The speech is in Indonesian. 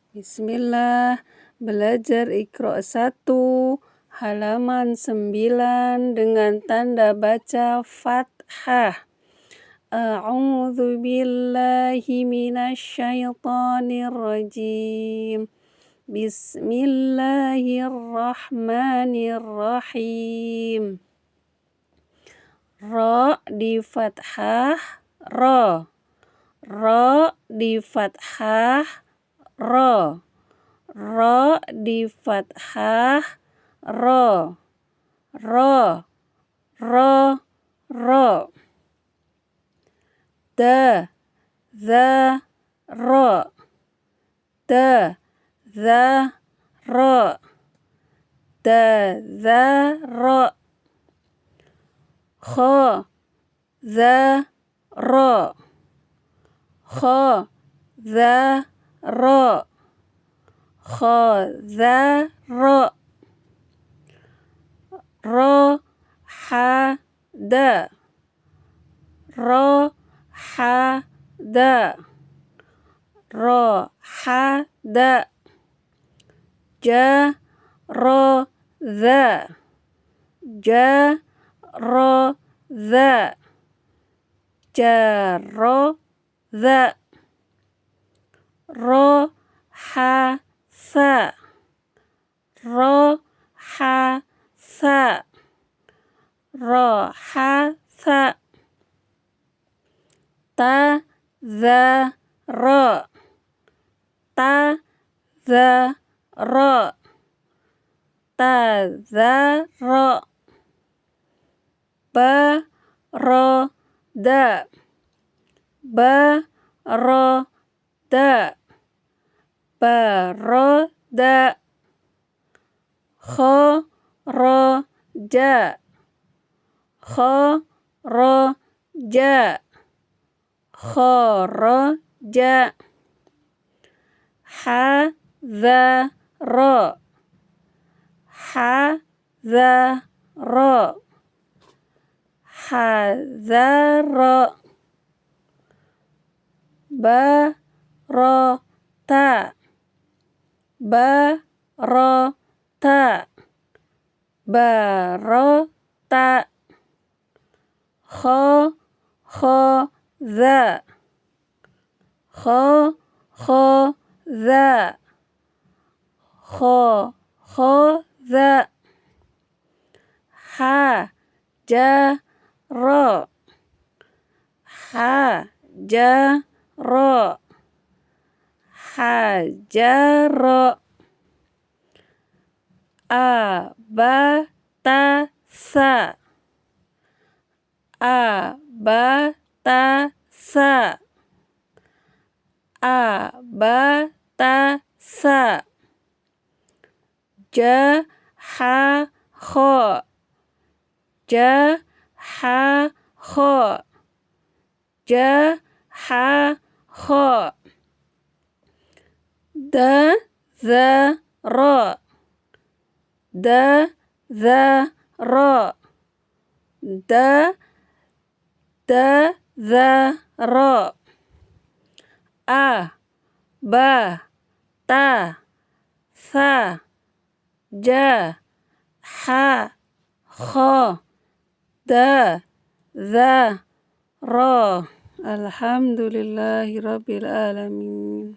Bismillah, belajar Iqra 1, halaman 9 dengan tanda baca fathah. A'udzu billahi minasyaitonir rajim. Bismillahirrahmanirrahim. Ra di fathah, ra. Ra di fathah, ra. Ra di fathah, ra. Ra. Ra. Ra. Da. Za. Ra. Da. Za. Ra. Da. Za. Ra. Kha. Za. Ra. Kha. Za. Ra. Kha. Za. Ra. Ra. Ha. Da. Ra. Ha. Da. Ra. Ha. Da. Ja. Ra. Za. Ja. Ra. Za. Ja. Ra. Za. Ra. Ha. Sa. Ra. Ha. Sa. Ra. Ha. Sa. Ta. Za. Ra. Ta. Za. Ra. Ta. Za. Ra. Ba. Ra. Da. Ba. Ra. Da. Ba. Ra. Da. Kha. Ra. Ja. Kha. Ra. Ja. Kha. Ra. Ja. Ha. Za. Ra. Ha. Za. Ra. Ha. Za. Ra. Ba. Ra. Ta. Ba. Ra. Ta. Ba. Ra. Ta. Kha. Kha. Za. Kha. Kha. Za. Kha. Kha. Za. Ha. Ja. Ra. Ha. Ja. Ra. Ha. Ja. Ra. A. Ba. Ta. Sa. A. Ba. Ta. Sa. A. Ba. Ta. Sa. Ja. Ha. Kha. Ja. Ha. Kha. Ja. Ha. Kha. Da. Za. Ra. Da. Za. Ra. Da. Da. Za. Ra. A. Ba. Ta. Sa. Ja. Ha. Kha. Da. Za. Ra. Alhamdulillahirabbil alamin.